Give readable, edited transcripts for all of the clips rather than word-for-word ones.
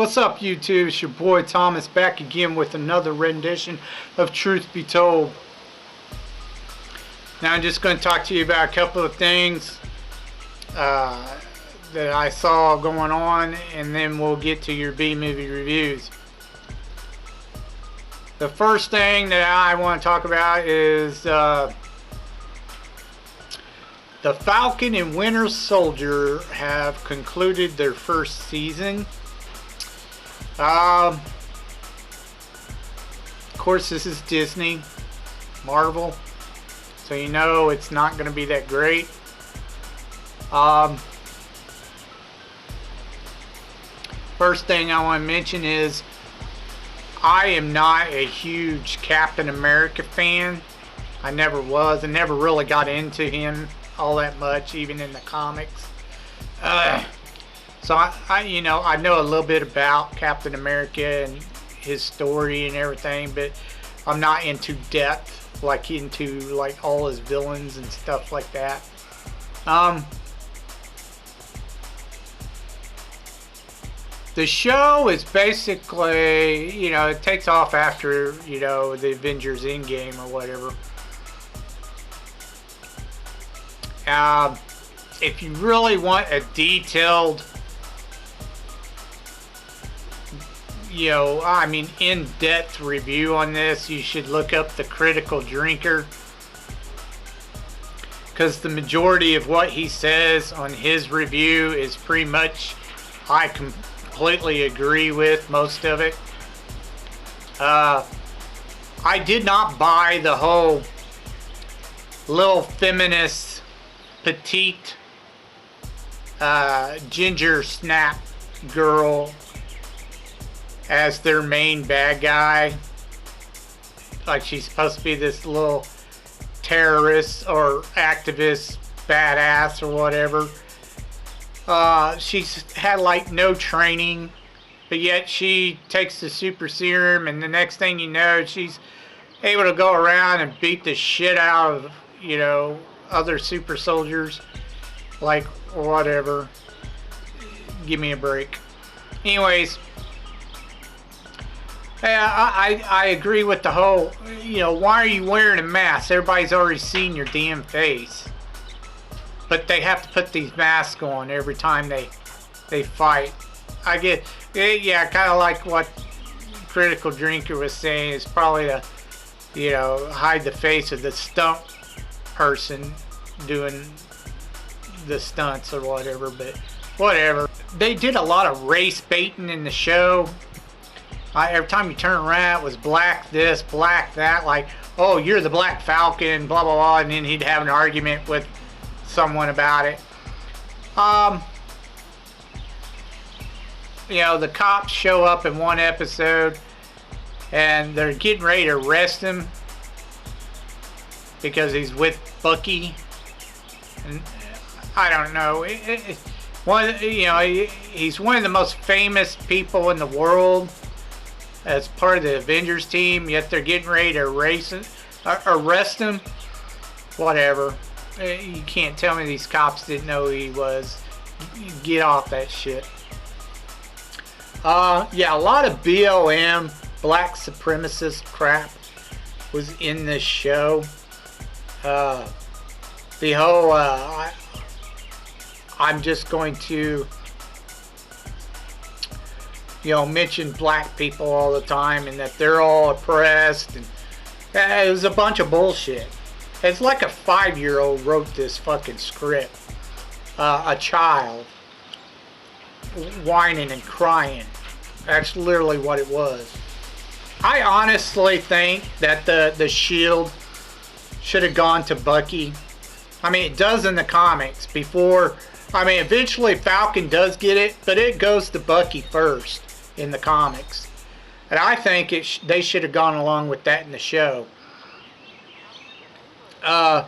What's up, YouTube? It's your boy Thomas back again with another rendition of Truth Be Told. Now I'm just going to talk to you about a couple of things that I saw going on, and then we'll get to your B-movie reviews. The first thing that I want to talk about is the Falcon and Winter Soldier have concluded their first season. Of course, this is Disney, Marvel, so you know it's not going to be that great. First thing I want to mention is I am not a huge Captain America fan. I never was. I never really got into him all that much, even in the comics. So I know a little bit about Captain America and his story and everything, but I'm not into depth, like into like all his villains and stuff like that. The show is basically, it takes off after, the Avengers Endgame or whatever. If you really want a detailed, in-depth review on this, you should look up The Critical Drinker, because the majority of what he says on his review is pretty much, I completely agree with most of it. I did not buy the whole little feminist, petite, ginger snap girl as their main bad guy. Like she's supposed to be this little terrorist or activist badass or whatever. She's had like no training, but yet she takes the super serum, and the next thing you know, she's able to go around and beat the shit out of, other super soldiers. Like, whatever. Give me a break. Anyways, I agree with the whole, why are you wearing a mask? Everybody's already seen your damn face. But they have to put these masks on every time they fight. I get, kind of like what Critical Drinker was saying. It's probably to, hide the face of the stunt person doing the stunts or whatever, but whatever. They did a lot of race baiting in the show. Every time you turn around, it was black this, black that, like, oh, you're the Black Falcon, blah, blah, blah, and then he'd have an argument with someone about it. The cops show up in one episode, and they're getting ready to arrest him because he's with Bucky. And I don't know. He's one of the most famous people in the world as part of the Avengers team, yet they're getting ready to arrest him. Whatever. You can't tell me these cops didn't know who he was. Get off that shit. A lot of BLM, black supremacist crap was in this show. The whole, I'm just going to, mention black people all the time and that they're all oppressed, and it was a bunch of bullshit. It's like a 5-year-old wrote this fucking script. A child whining and crying. That's literally what it was. I honestly think that the shield should have gone to Bucky. It does in the comics before. Eventually Falcon does get it, but it goes to Bucky first in the comics. And I think they should have gone along with that in the show. I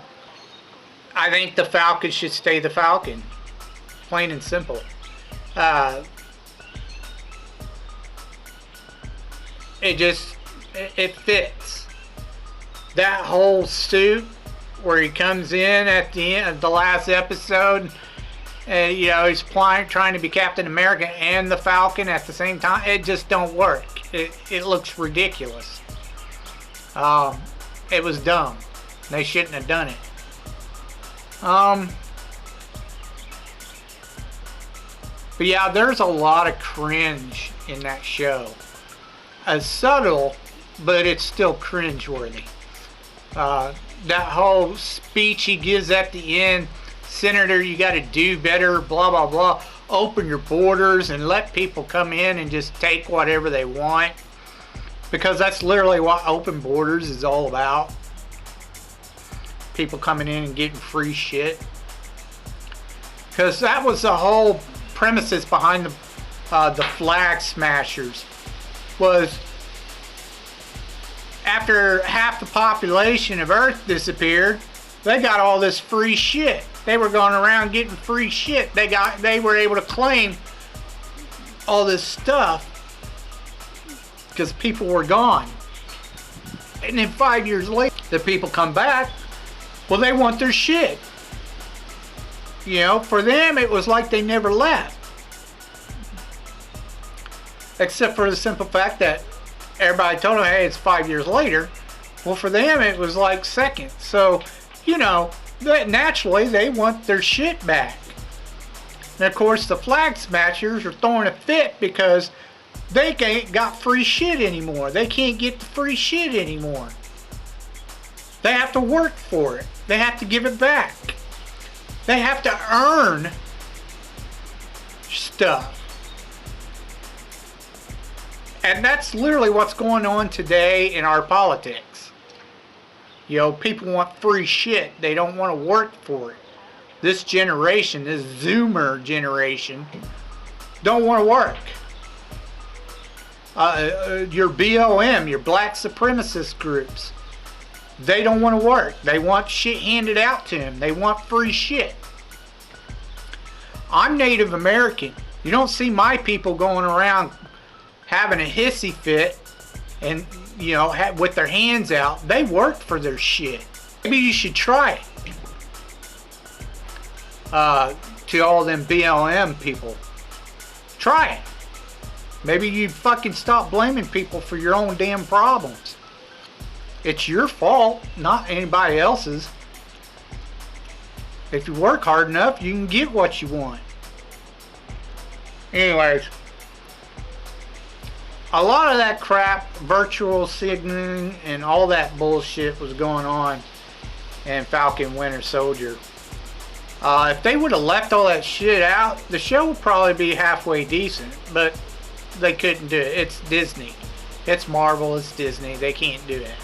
think the Falcon should stay the Falcon. Plain and simple. It fits. That whole suit where he comes in at the end of the last episode You know, he's trying to be Captain America and the Falcon at the same time. It just don't work. It looks ridiculous. It was dumb. They shouldn't have done it. But yeah, there's a lot of cringe in that show. It's subtle, but it's still cringeworthy. That whole speech he gives at the end, Senator, you got to do better, blah, blah, blah. Open your borders and let people come in and just take whatever they want. Because that's literally what open borders is all about. People coming in and getting free shit. Because that was the whole premises behind the flag smashers. Was after half the population of Earth disappeared, they got all this free shit. They were going around getting free shit. They were able to claim all this stuff because people were gone. And then 5 years later, the people come back. Well, they want their shit. You know, for them, it was like they never left. Except for the simple fact that everybody told them, hey, it's 5 years later. Well, for them, it was like seconds. So, you know, naturally, they want their shit back. And, of course, the flag smashers are throwing a fit because they ain't got free shit anymore. They can't get the free shit anymore. They have to work for it. They have to give it back. They have to earn stuff. And that's literally what's going on today in our politics. You know, people want free shit. They don't want to work for it. This generation, this Zoomer generation, don't want to work. Your BLM, your black supremacist groups, they don't want to work. They want shit handed out to them. They want free shit. I'm Native American. You don't see my people going around having a hissy fit and, you know, with their hands out. They work for their shit. Maybe you should try it. To all them BLM people. Try it. Maybe you fucking stop blaming people for your own damn problems. It's your fault, not anybody else's. If you work hard enough, you can get what you want. Anyways, a lot of that crap, virtual signaling and all that bullshit was going on in Falcon and Winter Soldier. If they would have left all that shit out, the show would probably be halfway decent, but they couldn't do it. It's Disney. It's Marvel, it's Disney. They can't do it.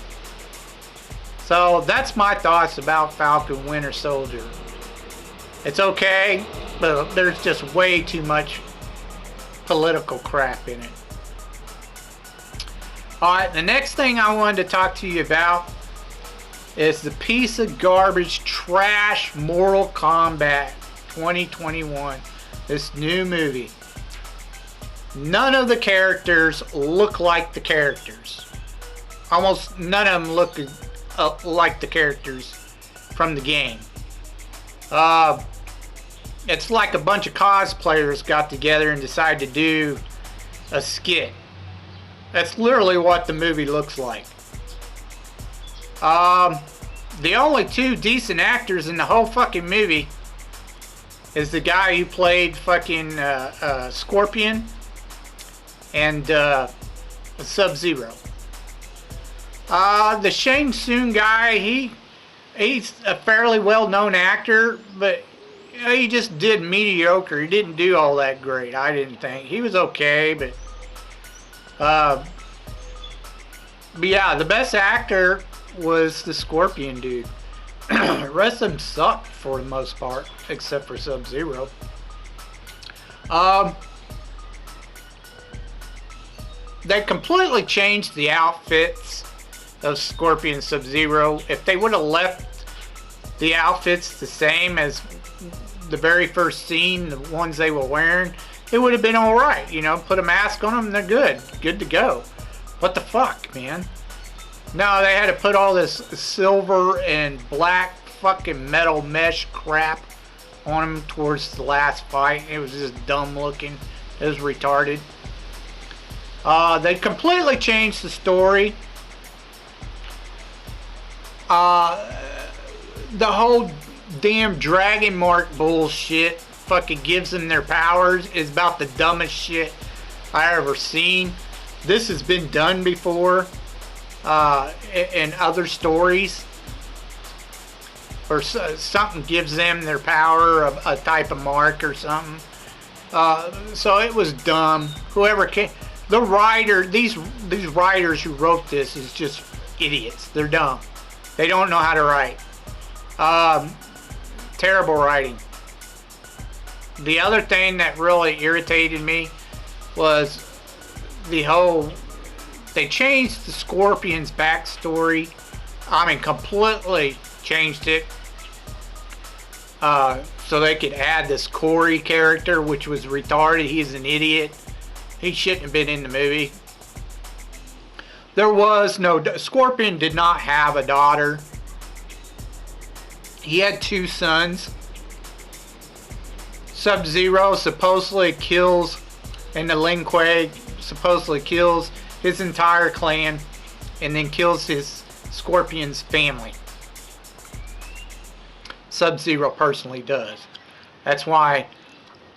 So that's my thoughts about Falcon and Winter Soldier. It's okay, but there's just way too much political crap in it. Alright, the next thing I wanted to talk to you about is the piece of garbage, trash, Mortal Kombat 2021. This new movie. None of the characters look like the characters. Almost none of them look like the characters from the game. It's like a bunch of cosplayers got together and decided to do a skit. That's literally what the movie looks like. The only two decent actors in the whole fucking movie is the guy who played fucking Scorpion and Sub-Zero. The Shang Tsung guy, he's a fairly well-known actor, but he just did mediocre. He didn't do all that great, I didn't think. He was okay, but yeah, the best actor was the Scorpion dude. The rest of them sucked for the most part, except for Sub-Zero. They completely changed the outfits of Scorpion and Sub-Zero. If they would have left the outfits the same as the very first scene, the ones they were wearing, it would have been alright. You know, put a mask on them and they're good to go. What the fuck, man? No, they had to put all this silver and black fucking metal mesh crap on him towards the last fight. It was just dumb looking. It was retarded. They completely changed the story. The whole damn dragon mark bullshit fucking gives them their powers is about the dumbest shit I ever seen. This has been done before in other stories, or something gives them their power, a type of mark or something. So it was dumb. Whoever came, the writer, these writers who wrote this is just idiots. They're dumb. They don't know how to write. Terrible writing. The other thing that really irritated me was they changed the Scorpion's backstory. I mean, completely changed it. So they could add this Corey character, which was retarded. He's an idiot. He shouldn't have been in the movie. There was no... Scorpion did not have a daughter. He had 2 sons. Sub-Zero supposedly kills, and the Lin Kuei supposedly kills his entire clan, and then kills his Scorpion's family. Sub-Zero personally does. That's why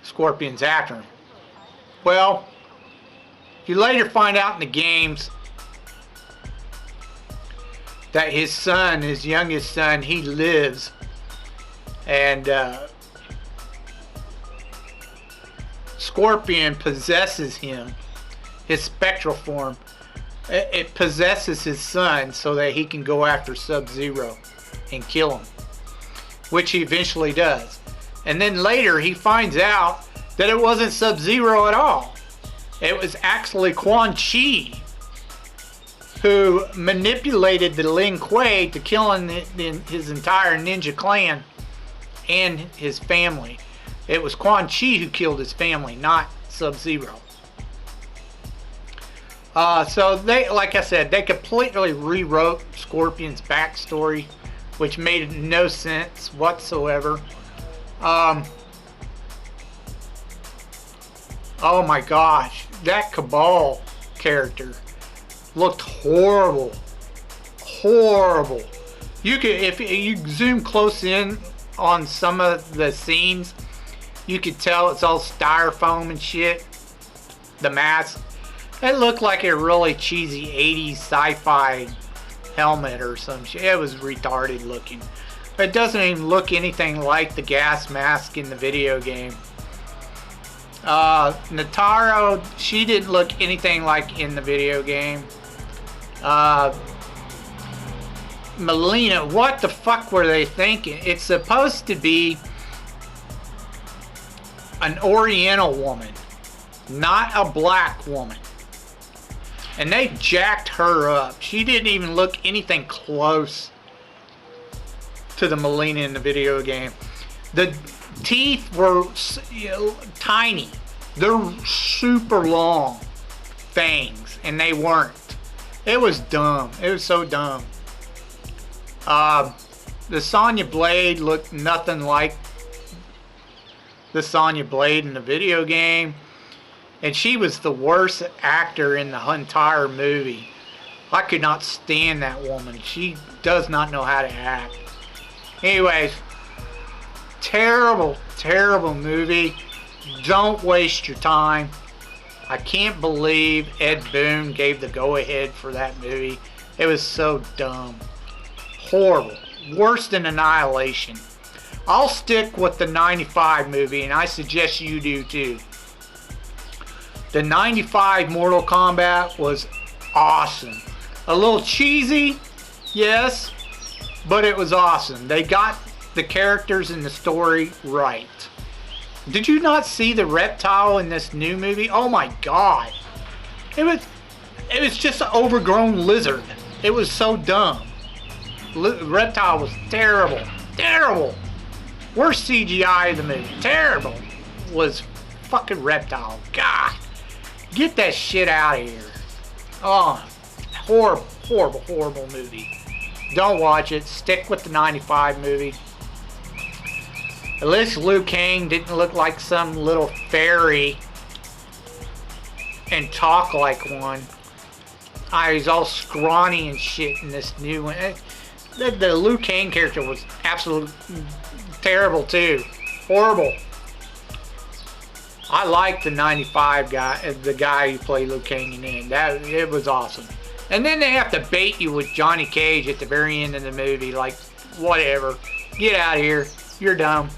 Scorpion's after him. Well, you later find out in the games that his son, his youngest son, he lives, and Scorpion possesses him, his spectral form. It possesses his son so that he can go after Sub-Zero and kill him, which he eventually does. And then later he finds out that it wasn't Sub-Zero at all. It was actually Quan Chi, who manipulated the Lin Kuei to killing his entire ninja clan and his family. It was Quan Chi who killed his family, not Sub-Zero. So they, like I said, they completely rewrote Scorpion's backstory, which made no sense whatsoever. Oh my gosh, that Cabal character looked horrible. Horrible. You could, if you zoom close in on some of the scenes, you could tell it's all styrofoam and shit. The mask. It looked like a really cheesy 80s sci-fi helmet or some shit. It was retarded looking. It doesn't even look anything like the gas mask in the video game. Nataro, she didn't look anything like in the video game. Melina, what the fuck were they thinking? It's supposed to be an Oriental woman, not a black woman. And they jacked her up. She didn't even look anything close to the Melina in the video game. The teeth were tiny. They're super long fangs, and they weren't. It was dumb. It was so dumb. The Sonya Blade looked nothing like the Sonya Blade in the video game. And she was the worst actor in the entire movie. I could not stand that woman. She does not know how to act. Anyways, terrible, terrible movie. Don't waste your time. I can't believe Ed Boon gave the go-ahead for that movie. It was so dumb. Horrible. Worse than Annihilation. I'll stick with the 95 movie, and I suggest you do too. The 95 Mortal Kombat was awesome. A little cheesy, yes, but it was awesome. They got the characters and the story right. Did you not see the reptile in this new movie? Oh my god. It was just an overgrown lizard. It was so dumb. Reptile was terrible. Terrible. Worst CGI of the movie. Terrible. Was fucking Reptile. God. Get that shit out of here. Oh, horrible, horrible, horrible movie. Don't watch it. Stick with the 95 movie. At least Liu Kang didn't look like some little fairy and talk like one. He's all scrawny and shit in this new one. The Liu Kang character was absolutely terrible too. Horrible. I liked the 95 guy, the guy who played Liu Kang in it. It was awesome. And then they have to bait you with Johnny Cage at the very end of the movie. Like, whatever. Get out of here. You're dumb.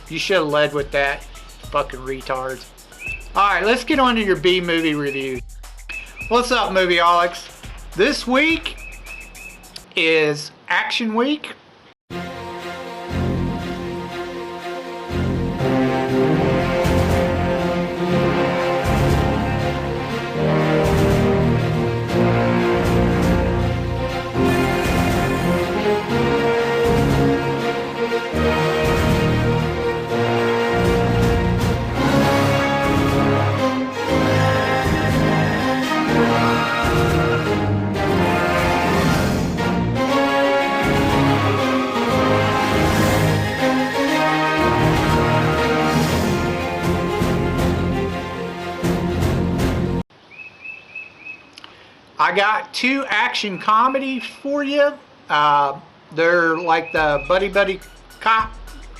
You should have led with that. Fucking retards. Alright, let's get on to your B-movie review. What's up, movieaholics? This week is Action Week. I got two action comedies for you. They're like the buddy cop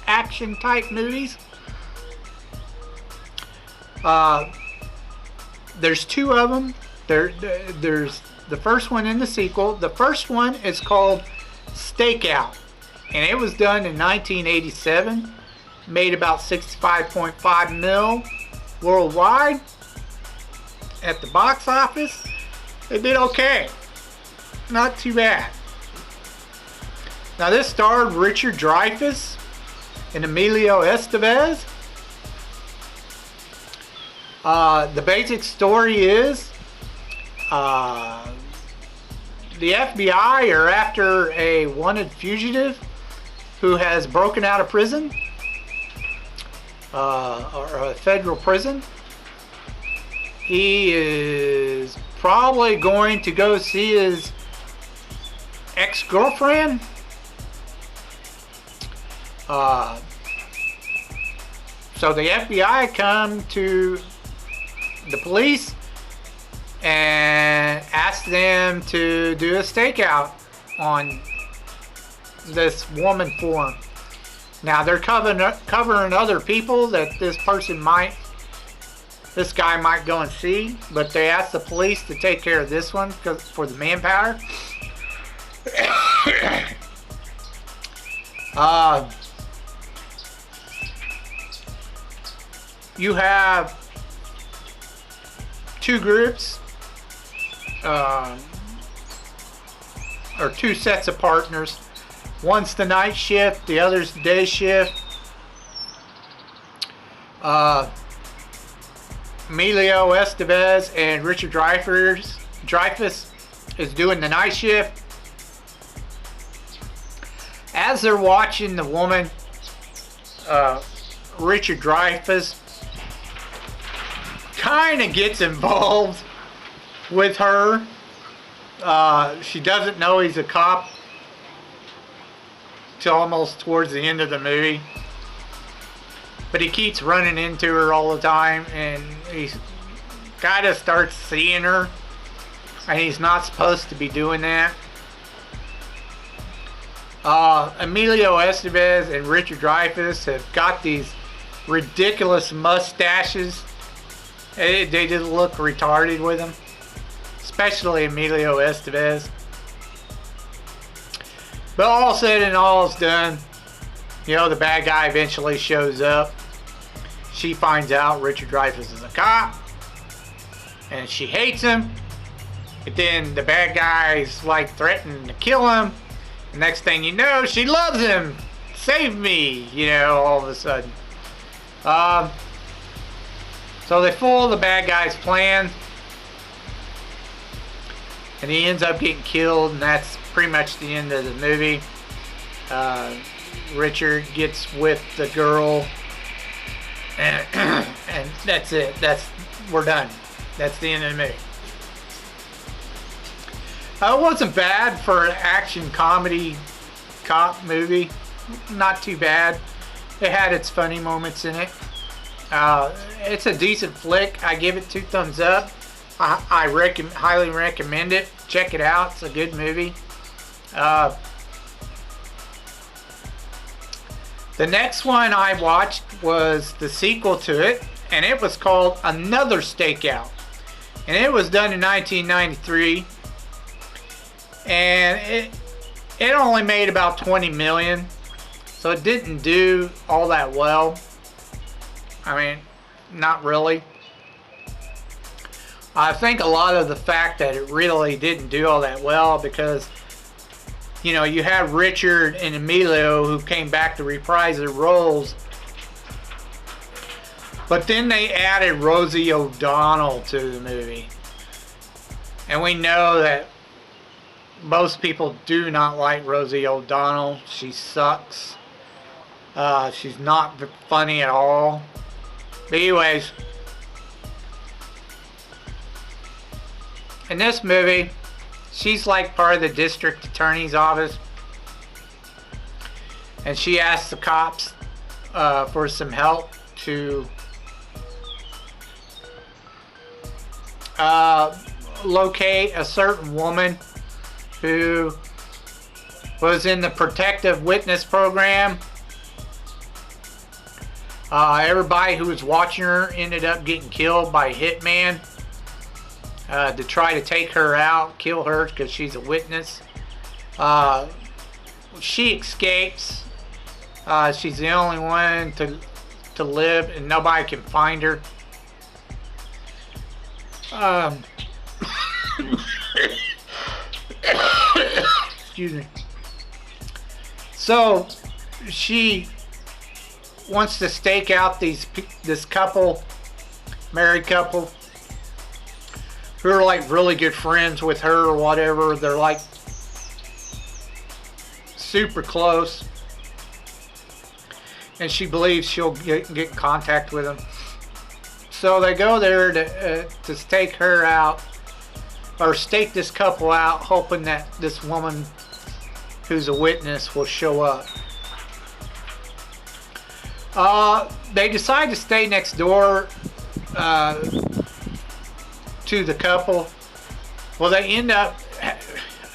action type movies. There's two of them. There's the first one and the sequel. The first one is called Stakeout, and it was done in 1987. Made about 65.5 mil worldwide at the box office. It did okay. Not too bad. Now this starred Richard Dreyfuss and Emilio Estevez. The basic story is the FBI are after a wanted fugitive who has broken out of prison, or a federal prison. He is probably going to go see his ex-girlfriend. So the FBI come to the police and ask them to do a stakeout on this woman for him. Now they're covering other people that this guy might go and see, but they asked the police to take care of this one for the manpower. You have two groups, or two sets of partners. One's the night shift, the other's the day shift. Emilio Estevez and Richard Dreyfuss is doing the night shift. As they're watching the woman, Richard Dreyfuss kind of gets involved with her. She doesn't know he's a cop till almost towards the end of the movie. But he keeps running into her all the time, and he kind of starts seeing her, and he's not supposed to be doing that. Emilio Estevez and Richard Dreyfuss have got these ridiculous mustaches. They just look retarded with them, especially Emilio Estevez. But all said and all is done. You know, the bad guy eventually shows up. She finds out Richard Dreyfuss is a cop, and she hates him. But then the bad guy's like threatening to kill him. The next thing you know, she loves him. Save me, you know, all of a sudden. So they fool the bad guy's plan, and he ends up getting killed, and that's pretty much the end of the movie. Richard gets with the girl, and that's it. We're done. That's the end of the movie. It wasn't bad for an action comedy cop movie. Not too bad. It had its funny moments in it. It's a decent flick. I give it 2 thumbs up. I highly recommend it. Check it out. It's a good movie. The next one I watched was the sequel to it, and it was called Another Stakeout. And it was done in 1993. And it only made about 20 million. So it didn't do all that well. I mean, not really. I think a lot of the fact that it really didn't do all that well because, you know, you have Richard and Emilio who came back to reprise their roles. But then they added Rosie O'Donnell to the movie. And we know that most people do not like Rosie O'Donnell. She sucks. She's not funny at all. But anyways, in this movie, she's like part of the district attorney's office. And she asks the cops for some help to locate a certain woman who was in the protective witness program. Everybody who was watching her ended up getting killed by a hitman to try to take her out, kill her because she's a witness. She escapes. She's the only one to live, and nobody can find her. Excuse me. So she wants to stake out this couple, married couple, who are like really good friends with her or whatever. They're like super close, and she believes she'll get in contact with them. So they go there to stake her out, or stake this couple out, hoping that this woman who's a witness will show up. They decide to stay next door to the couple. Well, they end up,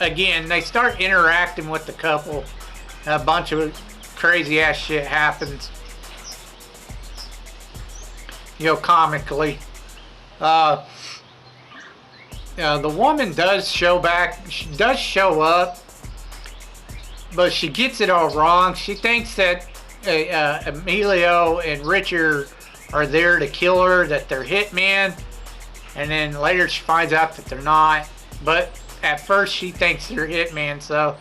again, they start interacting with the couple. A bunch of crazy ass shit happens. You know, comically. The woman does show back. She does show up, but she gets it all wrong. She thinks that Emilio and Richard are there to kill her, that they're hitmen, and then later she finds out that they're not. But at first she thinks they're hitmen, so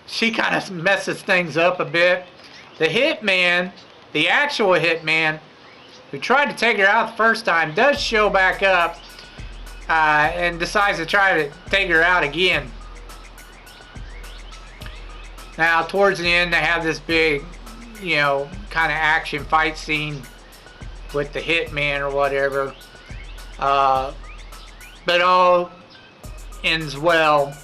she kind of messes things up a bit. The hitman, the actual hitman, who tried to take her out the first time, does show back up and decides to try to take her out again. Now, towards the end, they have this big, you know, kind of action fight scene with the hitman or whatever. But all ends well.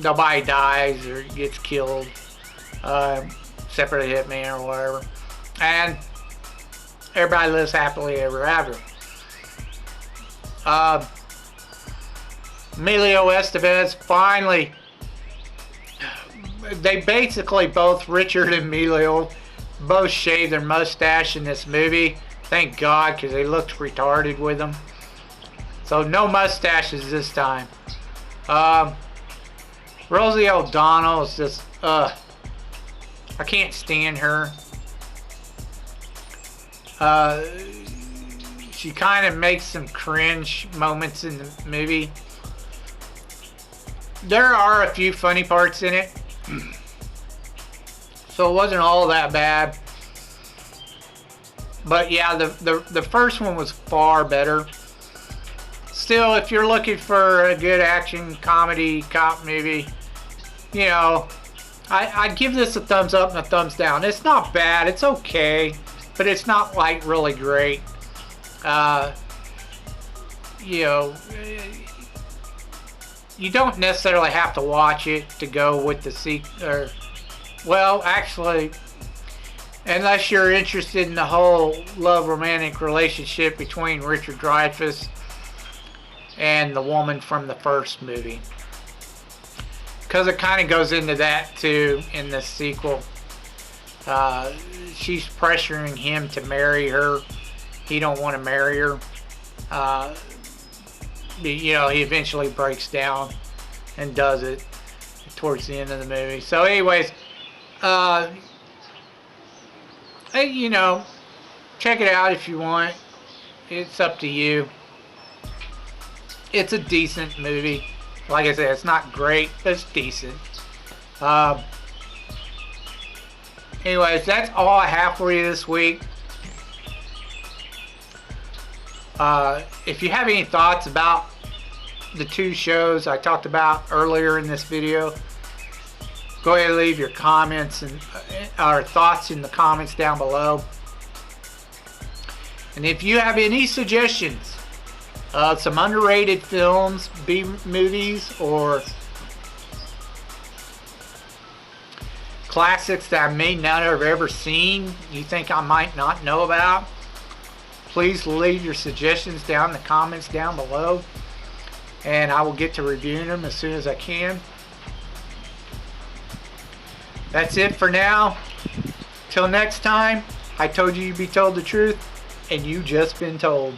Nobody dies or gets killed, except for the hitman or whatever. And everybody lives happily ever after. Emilio Estevez finally, they basically both, Richard and Emilio, both shaved their mustache in this movie. Thank God, because they looked retarded with them. So no mustaches this time. Rosie O'Donnell is just, I can't stand her. She kind of makes some cringe moments in the movie. There are a few funny parts in it, so it wasn't all that bad. But yeah, the first one was far better. Still, if you're looking for a good action comedy cop movie, you know, I'd give this a thumbs up and a thumbs down. It's not bad, it's okay, but it's not like really great. You know, you don't necessarily have to watch it to go with the sequel. Well, actually, unless you're interested in the whole love romantic relationship between Richard Dreyfuss and the woman from the first movie, because it kind of goes into that too in the sequel. She's pressuring him to marry her. He don't want to marry her. You know, he eventually breaks down and does it towards the end of the movie. So anyways, you know, check it out if you want. It's up to you. It's a decent movie. Like I said, it's not great, but it's decent. Anyways, that's all I have for you this week. If you have any thoughts about the two shows I talked about earlier in this video, go ahead and leave your comments and or thoughts in the comments down below. And if you have any suggestions of some underrated films, B-movies, or classics that I may not have ever seen, you think I might not know about, please leave your suggestions down in the comments down below, and I will get to reviewing them as soon as I can. That's it for now. Till next time, I told you you'd be told the truth, and you just been told.